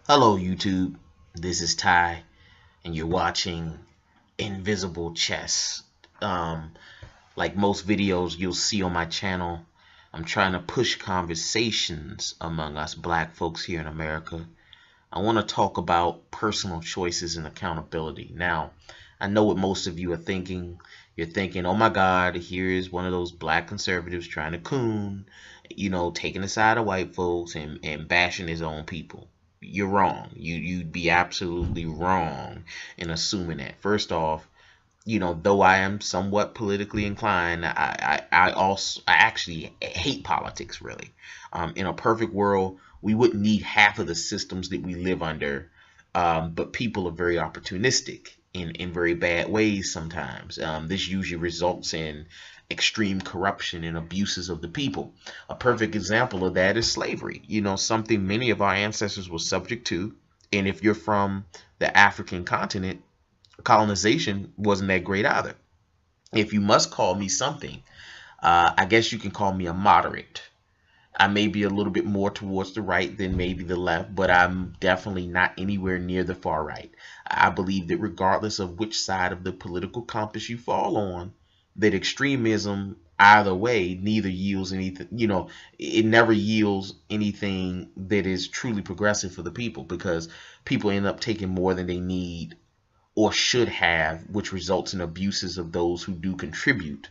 Hello YouTube, this is Ty and you're watching Invisible Chess. Um, like most videos you'll see on my channel, I'm trying to push conversations among us black folks here in America. I want to talk about personal choices and accountability. Now, I know what most of you are thinking. You're thinking, oh my God, here is one of those black conservatives trying to coon, taking the side of white folks and bashing his own people. You're wrong. You'd be absolutely wrong in assuming that. First off, though I am somewhat politically inclined, I actually hate politics really. In a perfect world, we wouldn't need half of the systems that we live under, but people are very opportunistic in very bad ways sometimes. This usually results in extreme corruption and abuses of the people. A perfect example of that is slavery. Something many of our ancestors were subject to. And if you're from the African continent, colonization wasn't that great either. If you must call me something, I guess you can call me a moderate. I may be a little bit more towards the right than maybe the left, but I'm definitely not anywhere near the far right. I believe that regardless of which side of the political compass you fall on, that extremism either way neither yields anything, it never yields anything that is truly progressive for the people, because people end up taking more than they need or should have, which results in abuses of those who do contribute,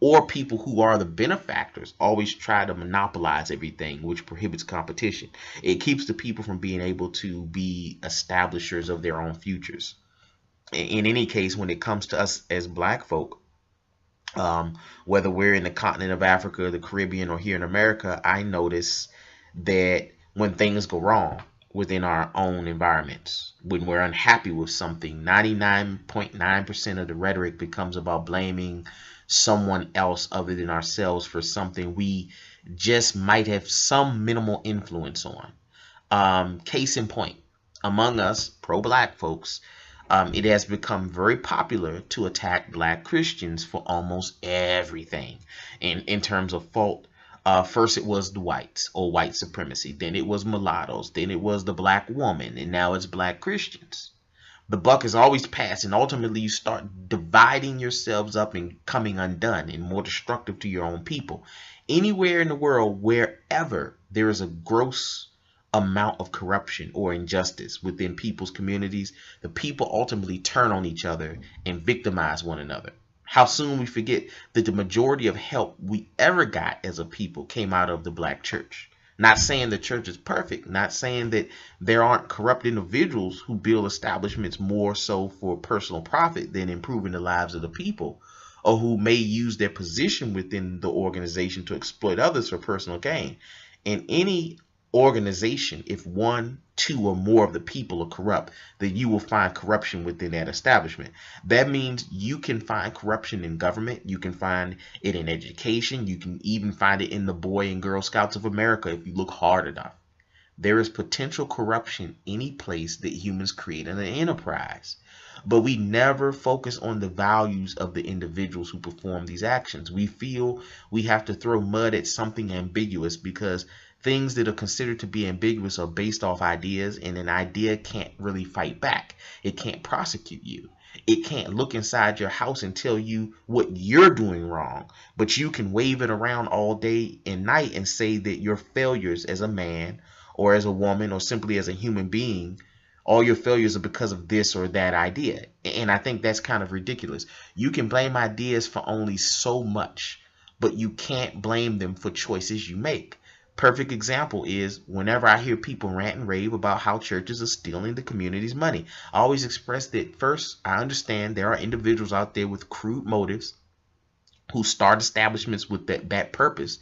or people who are the benefactors always try to monopolize everything, which prohibits competition. It keeps the people from being able to be establishers of their own futures. In any case, when it comes to us as black folk, whether we're in the continent of Africa, the Caribbean, or here in America, I notice that when things go wrong within our own environments, when we're unhappy with something, 99.9% of the rhetoric becomes about blaming someone else other than ourselves for something we just might have some minimal influence on. Case in point, among us pro-black folks, it has become very popular to attack black Christians for almost everything in terms of fault. First it was the whites or white supremacy, then it was mulattoes, then it was the black woman, and now it's black Christians. The buck is always passed, and ultimately you start dividing yourselves up and coming undone and more destructive to your own people. Anywhere in the world, wherever there is a gross amount of corruption or injustice within people's communities, the people ultimately turn on each other and victimize one another. How soon we forget that the majority of help we ever got as a people came out of the black church. Not saying the church is perfect, not saying that there aren't corrupt individuals who build establishments more so for personal profit than improving the lives of the people, or who may use their position within the organization to exploit others for personal gain. In any organization, if one, two, or more of the people are corrupt, then you will find corruption within that establishment. That means you can find corruption in government, you can find it in education, you can even find it in the Boy and Girl Scouts of America if you look hard enough. There is potential corruption any place that humans create an enterprise. But we never focus on the values of the individuals who perform these actions. We feel we have to throw mud at something ambiguous because things that are considered to be ambiguous are based off ideas, and an idea can't really fight back. It can't prosecute you. It can't look inside your house and tell you what you're doing wrong, but you can wave it around all day and night and say that your failures as a man or as a woman or simply as a human being, all your failures are because of this or that idea. And I think that's kind of ridiculous. You can blame ideas for only so much, but you can't blame them for choices you make. Perfect example is whenever I hear people rant and rave about how churches are stealing the community's money, I always express that first, I understand there are individuals out there with crude motives who start establishments with that purpose.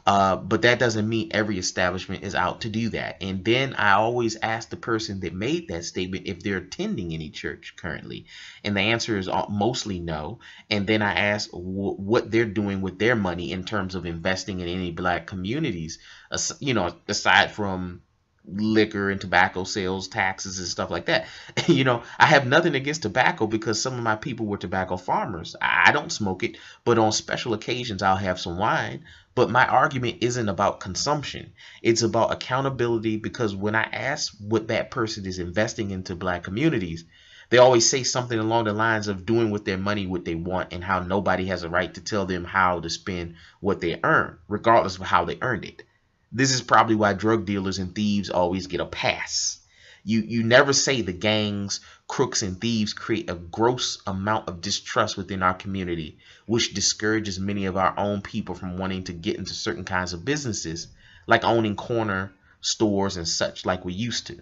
But that doesn't mean every establishment is out to do that. And then I always ask the person that made that statement if they're attending any church currently. And the answer is mostly no. And then I ask what they're doing with their money in terms of investing in any black communities, aside from liquor and tobacco sales taxes and stuff like that. I have nothing against tobacco because some of my people were tobacco farmers. I don't smoke it, but on special occasions I'll have some wine. But my argument isn't about consumption. It's about accountability, because when I ask what that person is investing into black communities, they always say something along the lines of doing with their money what they want, and how nobody has a right to tell them how to spend what they earn, regardless of how they earned it. This is probably why drug dealers and thieves always get a pass. You never say the gangs, crooks, and thieves create a gross amount of distrust within our community, which discourages many of our own people from wanting to get into certain kinds of businesses, like owning corner stores and such, like we used to.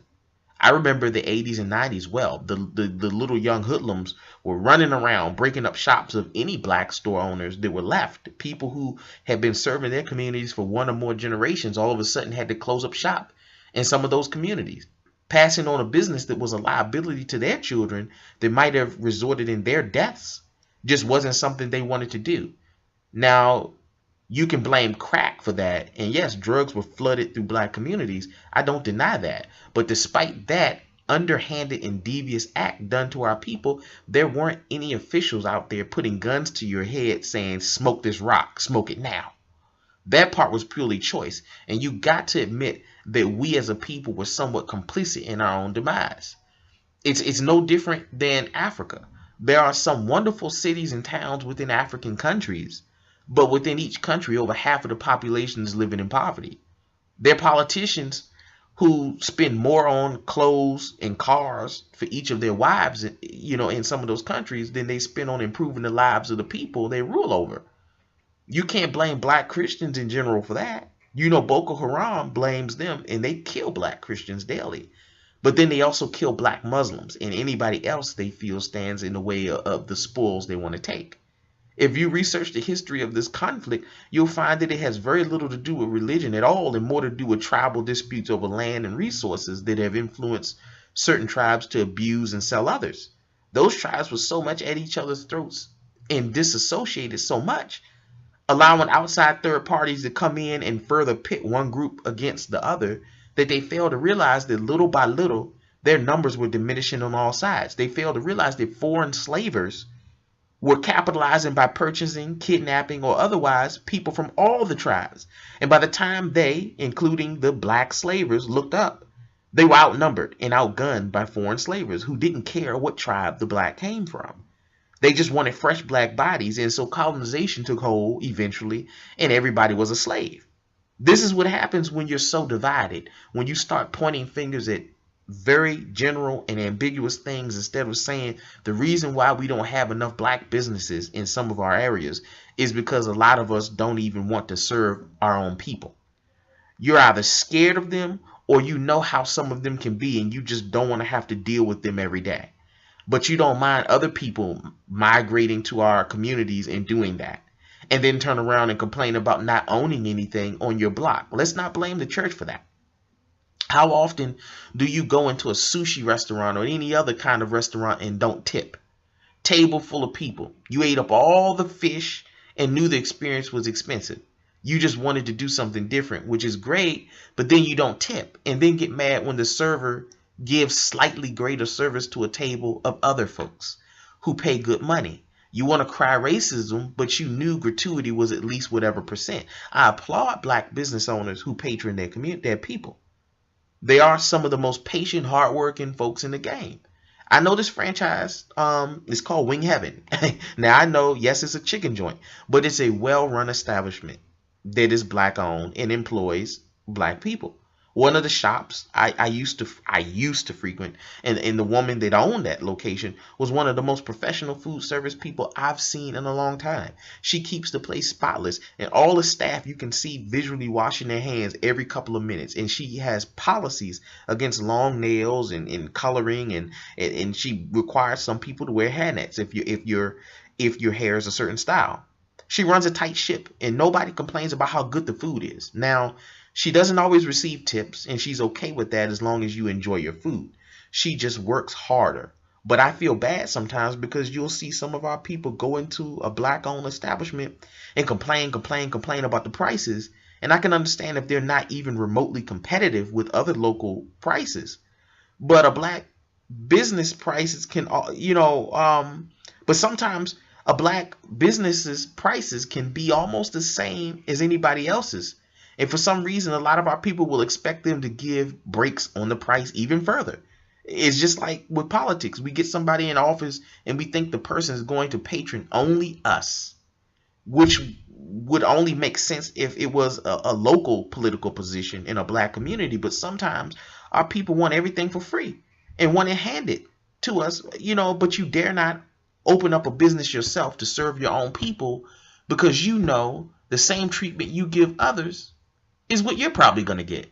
I remember the 80s and 90s well. The little young hoodlums were running around breaking up shops of any black store owners that were left. People who had been serving their communities for one or more generations all of a sudden had to close up shop in some of those communities, passing on a business that was a liability to their children that might have resulted in their deaths. Just wasn't something they wanted to do. Now, you can blame crack for that. And yes, drugs were flooded through black communities. I don't deny that. But despite that underhanded and devious act done to our people, there weren't any officials out there putting guns to your head saying, smoke this rock, smoke it now. That part was purely choice. And you got to admit that we as a people were somewhat complicit in our own demise. It's no different than Africa. There are some wonderful cities and towns within African countries, but within each country, over half of the population is living in poverty. They're politicians who spend more on clothes and cars for each of their wives, in some of those countries, than they spend on improving the lives of the people they rule over. You can't blame black Christians in general for that. Boko Haram blames them, and they kill black Christians daily. But then they also kill black Muslims and anybody else they feel stands in the way of the spoils they want to take. If you research the history of this conflict, you'll find that it has very little to do with religion at all, and more to do with tribal disputes over land and resources that have influenced certain tribes to abuse and sell others. Those tribes were so much at each other's throats and disassociated so much, allowing outside third parties to come in and further pit one group against the other, that they failed to realize that little by little their numbers were diminishing on all sides. They failed to realize that foreign slavers were capitalizing by purchasing, kidnapping, or otherwise people from all the tribes. And by the time they, including the black slavers, looked up, they were outnumbered and outgunned by foreign slavers who didn't care what tribe the black came from. They just wanted fresh black bodies, and so colonization took hold eventually, and everybody was a slave. This is what happens when you're so divided, when you start pointing fingers at very general and ambiguous things instead of saying the reason why we don't have enough black businesses in some of our areas is because a lot of us don't even want to serve our own people. You're either scared of them, or you know how some of them can be and you just don't want to have to deal with them every day. But you don't mind other people migrating to our communities and doing that, and then turn around and complain about not owning anything on your block. Let's not blame the church for that. How often do you go into a sushi restaurant or any other kind of restaurant and don't tip? Table full of people. You ate up all the fish and knew the experience was expensive. You just wanted to do something different, which is great, but then you don't tip and then get mad when the server gives slightly greater service to a table of other folks who pay good money. You want to cry racism, but you knew gratuity was at least whatever percent. I applaud black business owners who patron their community, their people. They are some of the most patient, hardworking folks in the game. I know this franchise is called Wing Heaven. Now, I know, yes, it's a chicken joint, but it's a well-run establishment that is black owned and employs black people. One of the shops I used to frequent, and the woman that owned that location was one of the most professional food service people I've seen in a long time. She keeps the place spotless, and all the staff you can see visually washing their hands every couple of minutes. And she has policies against long nails and coloring, and she requires some people to wear hairnets if your hair is a certain style. She runs a tight ship, and nobody complains about how good the food is. Now, she doesn't always receive tips, and she's okay with that as long as you enjoy your food. She just works harder, But I feel bad sometimes because you'll see some of our people go into a black-owned establishment and complain about the prices. And I can understand if they're not even remotely competitive with other local prices. But a black business prices can, but sometimes a black business's prices can be almost the same as anybody else's. And for some reason, a lot of our people will expect them to give breaks on the price even further. It's just like with politics. We get somebody in office and we think the person is going to patron only us, which would only make sense if it was a local political position in a black community. But sometimes our people want everything for free and want it handed to us, but you dare not open up a business yourself to serve your own people, because the same treatment you give others is what you're probably going to get.